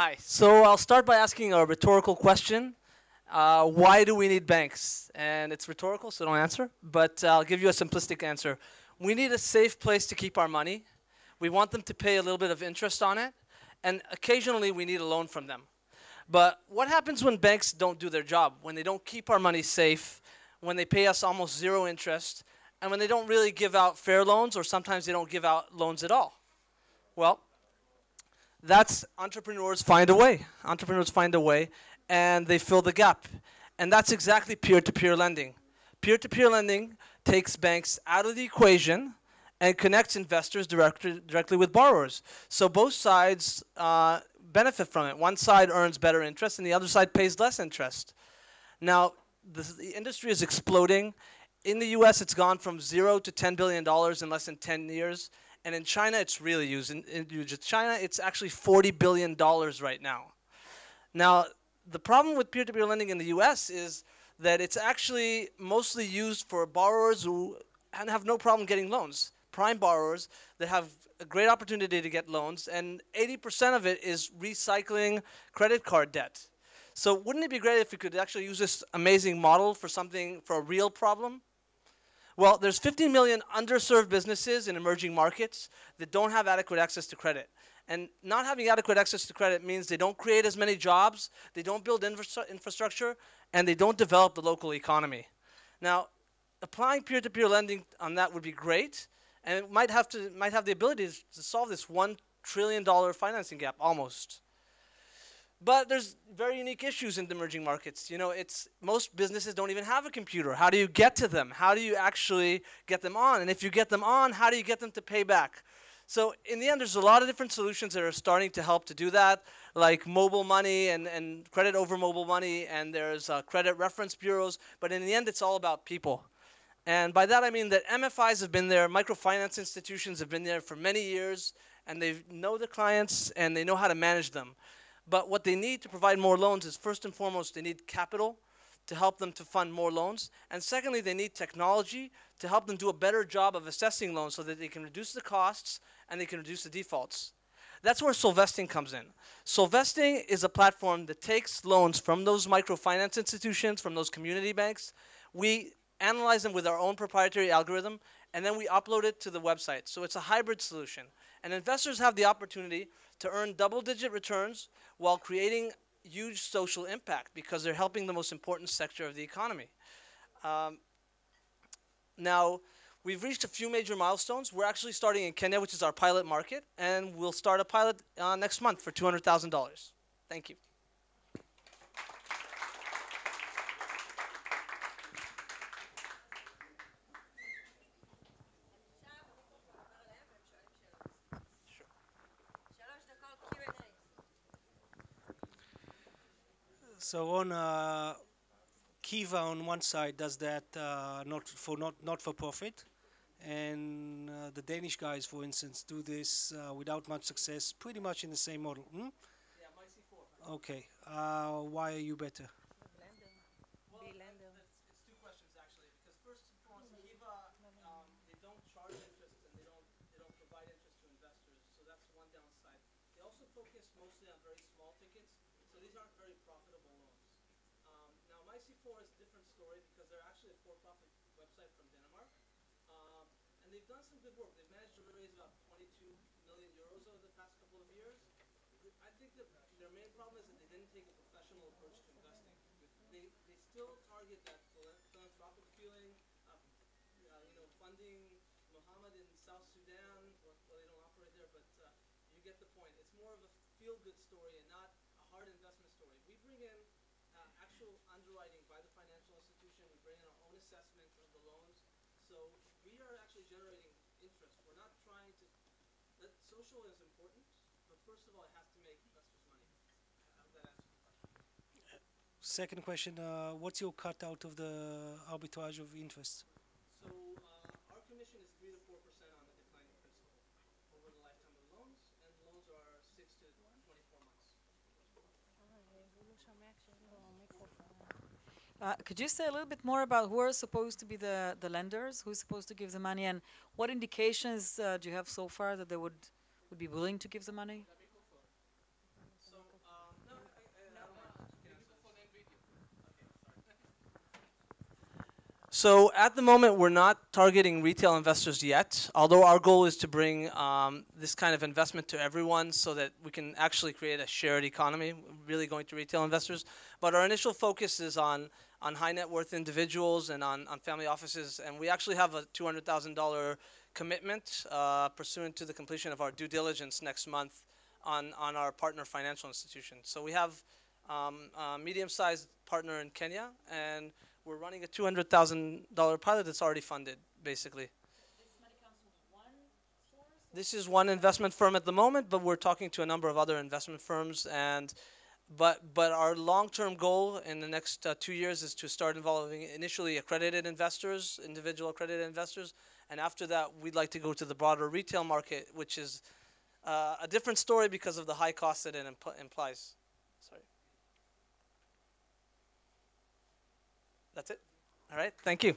Hi. So I'll start by asking a rhetorical question. Why do we need banks? And it's rhetorical, so don't answer. But I'll give you a simplistic answer. We need a safe place to keep our money. We want them to pay a little bit of interest on it. And occasionally we need a loan from them. But what happens when banks don't do their job? When they don't keep our money safe, when they pay us almost zero interest, and when they don't really give out fair loans, or sometimes they don't give out loans at all? Well, that's entrepreneurs find a way. Entrepreneurs find a way, and they fill the gap. And that's exactly peer-to-peer lending. Peer-to-peer lending takes banks out of the equation and connects investors directly with borrowers. So both sides benefit from it. One side earns better interest, and the other side pays less interest. Now, the industry is exploding. In the US, it's gone from $0 to $10 billion in less than 10 years. And in China, it's really huge. In China, it's actually $40 billion right now. Now, the problem with peer-to-peer lending in the US is that it's actually mostly used for borrowers who have no problem getting loans. Prime borrowers that have a great opportunity to get loans, and 80% of it is recycling credit card debt. So wouldn't it be great if we could actually use this amazing model for something, for a real problem? Well, there's 15 million underserved businesses in emerging markets that don't have adequate access to credit. And not having adequate access to credit means they don't create as many jobs, they don't build infrastructure, and they don't develop the local economy. Now, applying peer-to-peer lending on that would be great, and it might have the ability to solve this $1 trillion financing gap, almost. But there's very unique issues in the emerging markets. You know, most businesses don't even have a computer. How do you get to them? How do you actually get them on? And if you get them on, how do you get them to pay back? So in the end, there's a lot of different solutions that are starting to help to do that, like mobile money and credit over mobile money, and there's credit reference bureaus. But in the end, it's all about people. And by that, I mean that MFIs have been there, microfinance institutions have been there for many years, and they know the clients, and they know how to manage them. But what they need to provide more loans is, first and foremost, they need capital to help them to fund more loans. And secondly, they need technology to help them do a better job of assessing loans so that they can reduce the costs and they can reduce the defaults. That's where Solvesting comes in. Solvesting is a platform that takes loans from those microfinance institutions, from those community banks. We analyze them with our own proprietary algorithm, and then we upload it to the website. So it's a hybrid solution. And investors have the opportunity to earn double-digit returns while creating huge social impact because they're helping the most important sector of the economy. Now, we've reached a few major milestones. We're actually starting in Kenya, which is our pilot market, and we'll start a pilot next month for $200,000. Thank you. So on Kiva on one side does that not for profit, and the Danish guys, for instance, do this without much success, pretty much in the same model. Hmm? Yeah, MyStream. Okay. Why are you better? Well, it's two questions actually. Because first and foremost, Kiva, they don't charge interest and they don't provide interest to investors. So that's one downside. They also focus mostly on very small tickets, so these aren't very profitable loans. Now, MyStream is a different story because they're actually a for-profit website from Denmark, and they've done some good work. They've managed to raise about 22 million euros over the past couple of years. I think that their main problem is that they didn't take a professional approach to investing. They still target that philanthropic feeling of funding Muhammad in South Sudan. Well, they don't operate there, but you get the point. It's more of a feel-good story and not a hard investment story. We bring in actual underwriting by the financial institution. We bring in our own assessment of the loans. So we are actually generating interest. We're not trying to. That social is important, but first of all, it has to make investors money. I hope that answers the question. Second question, what's your cut out of the arbitrage of interest? So our commission is 3 to 4% on the declining principal over the lifetime of the loans, and loans are 6 to 24 months. Could you say a little bit more about who are supposed to be the lenders, who's supposed to give the money, and what indications do you have so far that they would be willing to give the money? So So at the moment, we're not targeting retail investors yet, although our goal is to bring this kind of investment to everyone so that we can actually create a shared economy, really going to retail investors. But our initial focus is on high net worth individuals and on family offices. And we actually have a $200,000 commitment pursuant to the completion of our due diligence next month on our partner financial institution. So we have a medium-sized partner in Kenya, and we're running a $200,000 pilot that's already funded, basically. This is one investment firm at the moment, but we're talking to a number of other investment firms. But our long-term goal in the next 2 years is to start involving initially accredited investors, individual accredited investors, and after that, we'd like to go to the broader retail market, which is a different story because of the high cost that it implies. Sorry. That's it. All right. Thank you.